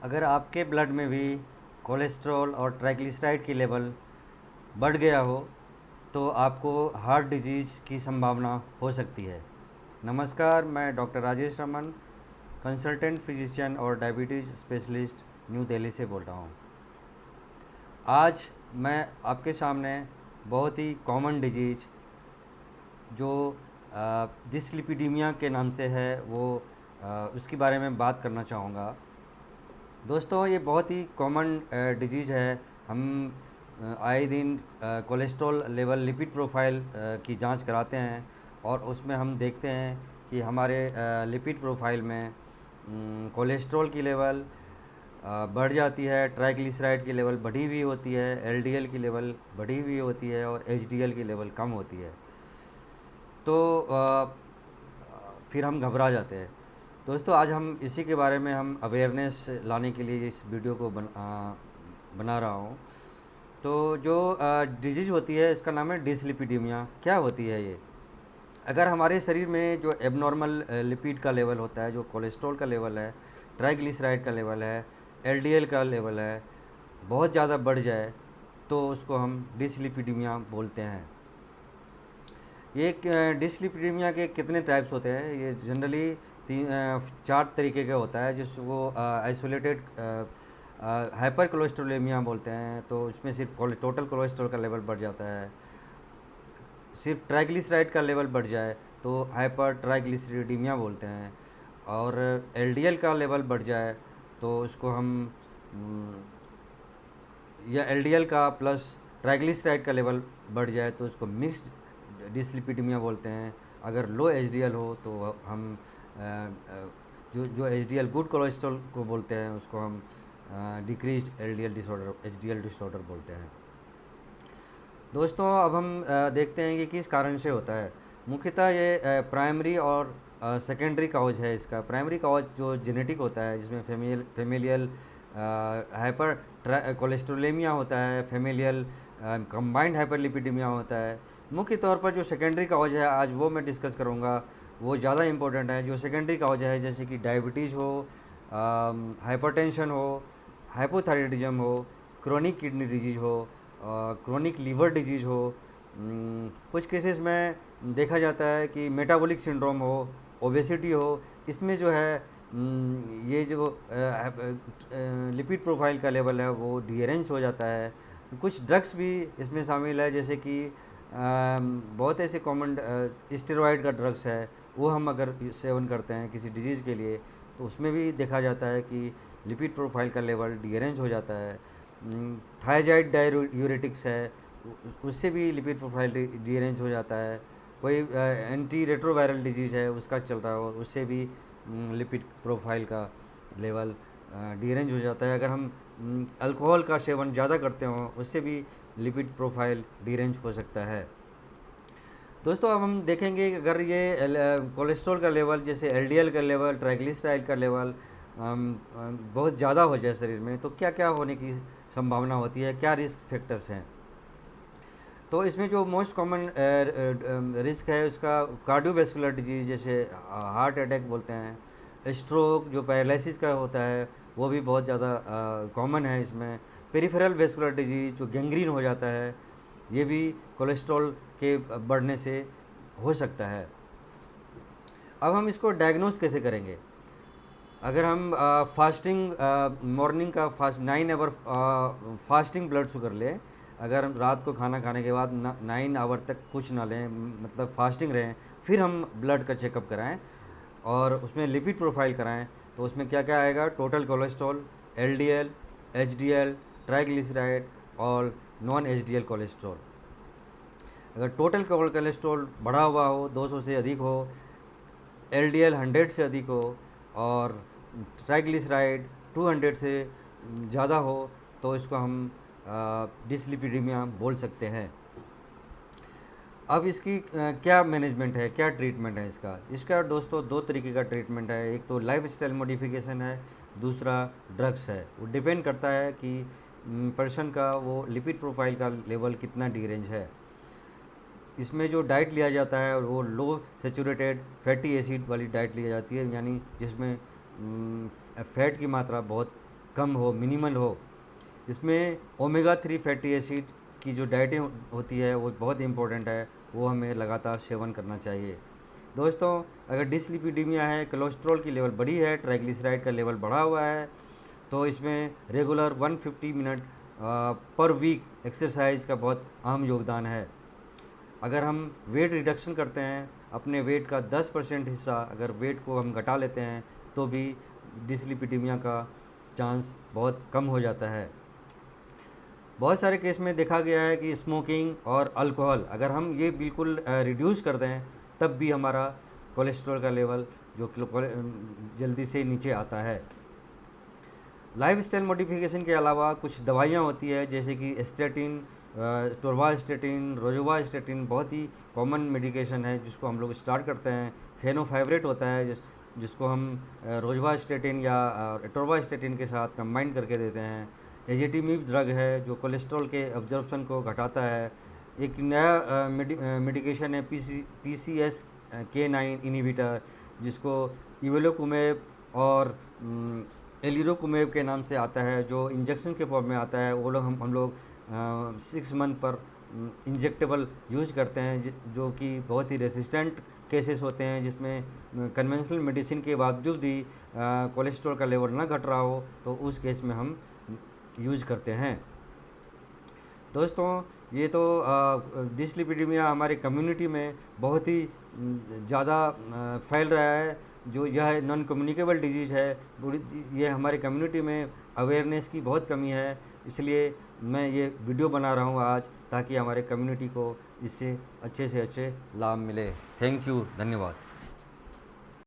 अगर आपके ब्लड में भी कोलेस्ट्रॉल और ट्राइग्लिसराइड की लेवल बढ़ गया हो तो आपको हार्ट डिजीज़ की संभावना हो सकती है। नमस्कार, मैं doctor Rajesh Raman, consultant physician और डायबिटीज़ स्पेशलिस्ट न्यू दिल्ली से बोल रहा हूँ। आज मैं आपके सामने बहुत ही कॉमन डिजीज़ जो डिसलिपिडीमिया के नाम से है उसके बारे में बात करना चाहूँगा। दोस्तों, ये बहुत ही कॉमन डिजीज़ है। हम आए दिन कोलेस्ट्रॉल लेवल, लिपिड प्रोफाइल की जांच कराते हैं और उसमें हम देखते हैं कि हमारे लिपिड प्रोफाइल में कोलेस्ट्रॉल की लेवल बढ़ जाती है, ट्राइग्लिसराइड की लेवल बढ़ी हुई होती है, एलडीएल की लेवल बढ़ी हुई होती है और एचडीएल की लेवल कम होती है। तो फिर हम घबरा जाते हैं। दोस्तों, आज हम इसी के बारे में हम अवेयरनेस लाने के लिए इस वीडियो को बना रहा हूँ। तो जो डिजीज़ होती है इसका नाम है डिसलिपिडीमिया। क्या होती है ये? अगर हमारे शरीर में जो एबनॉर्मल लिपिड का लेवल होता है, जो कोलेस्ट्रॉल का लेवल है, ट्राइग्लिसराइड का लेवल है, एलडीएल का लेवल है, बहुत ज़्यादा बढ़ जाए तो उसको हम डिसलिपिडीमिया बोलते हैं। ये डिसलिपिडीमिया के कितने टाइप्स होते हैं? ये जनरली 4 तरीके का होता है, जिसको आइसोलेटेड हाइपर कोलेस्ट्रोलेमिया बोलते हैं। तो उसमें सिर्फ टोटल कोलेस्ट्रॉल का लेवल बढ़ जाता है। सिर्फ ट्राइग्लिसराइड का लेवल बढ़ जाए तो हाइपर ट्राइग्लिसरीडीमिया बोलते हैं। और एलडीएल का लेवल बढ़ जाए तो उसको हम या एलडीएल का प्लस ट्राइग्लिसराइड का लेवल बढ़ जाए तो उसको मिक्स्ड डिसलिपिडीमिया बोलते हैं। अगर लो एचडीएल हो तो हम जो जो एचडीएल गुड कोलेस्ट्रॉल को बोलते हैं उसको हम decreased LDL disorder, HDL disorder बोलते हैं। दोस्तों, अब हम देखते हैं कि किस कारण से होता है। मुख्यतः ये प्राइमरी और सेकेंडरी काउज है। इसका प्राइमरी काउज जो जेनेटिक होता है, जिसमें फेमिलियल हाइपर कोलेस्ट्रोलेमिया होता है, फेमिलियल कंबाइंड हाइपरलिपिडीमिया होता है। मुख्य तौर पर जो सेकेंडरी काउज है आज वो मैं डिस्कस करूँगा, वो ज़्यादा इम्पोर्टेंट है। जो सेकेंडरी काउज है जैसे कि डायबिटीज़ हो, हाइपरटेंशन हो, हाइपोथायराइडिज्म हो, क्रोनिक किडनी डिजीज़ हो, क्रोनिक लीवर डिजीज़ हो, कुछ केसेस में देखा जाता है कि मेटाबॉलिक सिंड्रोम हो, ओबेसिटी हो। इसमें जो है ये जो लिपिड प्रोफाइल का लेवल है वो डीअरेंज हो जाता है। कुछ ड्रग्स भी इसमें शामिल है, जैसे कि बहुत ऐसे कॉमन स्टेरॉयड का ड्रग्स है, वो हम अगर सेवन करते हैं किसी डिजीज़ के लिए तो उसमें भी देखा जाता है कि लिपिड प्रोफाइल का लेवल डीअरेंज हो जाता है। थायजाइड डाययूरेटिक्स है, उससे भी लिपिड प्रोफाइल डीअरेंज हो जाता है। कोई एंटी रेट्रोवायरल डिजीज़ है उसका चल रहा हो, उससे भी लिपिड प्रोफाइल का लेवल डीअरेंज हो जाता है। अगर हम अल्कोहल का सेवन ज़्यादा करते हों उससे भी लिपिड प्रोफाइल डीअरेंज हो सकता है। दोस्तों, अब हम देखेंगे कि अगर ये कोलेस्ट्रॉल का लेवल, जैसे एलडीएल का लेवल, ट्राइग्लिसराइड का लेवल बहुत ज़्यादा हो जाए शरीर में तो क्या क्या होने की संभावना होती है, क्या रिस्क फैक्टर्स हैं। तो इसमें जो मोस्ट कॉमन रिस्क है उसका कार्डियोवैस्कुलर डिजीज़, जैसे हार्ट अटैक बोलते हैं, स्ट्रोक, जो पैरालिसिस का होता है वो भी बहुत ज़्यादा कॉमन है इसमें। पेरिफेरल वैस्कुलर डिजीज़ जो गैंग्रीन हो जाता है, ये भी कोलेस्ट्रॉल के बढ़ने से हो सकता है। अब हम इसको डायग्नोस कैसे करेंगे? अगर हम फास्टिंग मॉर्निंग का 9 आवर फास्टिंग ब्लड शुगर लें, अगर हम रात को खाना खाने के बाद 9 आवर तक कुछ ना लें, मतलब फास्टिंग रहें, फिर हम ब्लड का चेकअप कराएं और उसमें लिपिड प्रोफाइल कराएं तो उसमें क्या क्या आएगा? Total cholesterol, LDL, HDL, triglyceride और नॉन एचडीएल कोलेस्ट्रॉल। अगर टोटल कोलेस्ट्रॉल बढ़ा हुआ हो, 200 से अधिक हो, एलडीएल 100 से अधिक हो और ट्राइग्लिसराइड 200 से ज़्यादा हो तो इसको हम डिसलिपिडीमिया बोल सकते हैं। अब इसकी क्या मैनेजमेंट है, क्या ट्रीटमेंट है इसका दोस्तों 2 तरीके का ट्रीटमेंट है। एक तो लाइफ स्टाइल मॉडिफिकेशन है, दूसरा ड्रग्स है। वो डिपेंड करता है कि पर्सन का वो लिपिड प्रोफाइल का लेवल कितना डीरेंज है। इसमें जो डाइट लिया जाता है वो लो सेचुरेटेड फैटी एसिड वाली डाइट ली जाती है, यानी जिसमें फ़ैट की मात्रा बहुत कम हो, मिनिमल हो। इसमें ओमेगा 3 फैटी एसिड की जो डाइटें होती है वो बहुत इम्पोर्टेंट है, वो हमें लगातार सेवन करना चाहिए। दोस्तों, अगर डिसलिपिडीमिया है, कोलेस्ट्रॉल की लेवल बढ़ी है, ट्राइग्लिसराइड का लेवल बढ़ा हुआ है, तो इसमें regular 150 minute per week exercise का बहुत अहम योगदान है। अगर हम वेट रिडक्शन करते हैं, अपने वेट का 10% हिस्सा अगर वेट को हम घटा लेते हैं, तो भी डिसलिपिडीमिया का चांस बहुत कम हो जाता है। बहुत सारे केस में देखा गया है कि स्मोकिंग और अल्कोहल अगर हम ये बिल्कुल रिड्यूस कर दें, तब भी हमारा कोलेस्ट्रॉल का लेवल जो जल्दी से नीचे आता है। लाइफस्टाइल मॉडिफिकेशन के अलावा कुछ दवाइयाँ होती है, जैसे कि स्टेटिन, टोरवास्टेटिन, रोजुवास्टेटिन बहुत ही कॉमन मेडिकेशन है जिसको हम लोग स्टार्ट करते हैं। फेनोफाइब्रेट होता है जिसको हम रोजुवास्टेटिन या टोरवास्टेटिन के साथ कंबाइन करके देते हैं। एजेटिमिब ड्रग है जो कोलेस्ट्रॉल के अब्जॉर्प्शन को घटाता है। एक नया मेडिकेशन है PCSK9 इनहिबिटर, जिसको इवेलोकुमेब और एलिरोकुमेब के नाम से आता है, जो इंजेक्शन के फॉर्म में आता है। वो लोग हम लोग 6 मंथ पर इंजेक्टेबल यूज करते हैं, जो कि बहुत ही रेसिस्टेंट केसेस होते हैं, जिसमें कन्वेंशनल मेडिसिन के बावजूद भी कोलेस्ट्रॉल का लेवल ना घट रहा हो, तो उस केस में हम यूज करते हैं। दोस्तों, ये तो डिसलिपिडीमिया हमारी कम्युनिटी में बहुत ही ज़्यादा फैल रहा है। जो यह नॉन कम्युनिकेबल डिजीज़ है, ये हमारी कम्युनिटी में अवेयरनेस की बहुत कमी है। इसलिए मैं ये वीडियो बना रहा हूँ आज, ताकि हमारे कम्युनिटी को इससे अच्छे से अच्छे लाभ मिले। थैंक यू, धन्यवाद।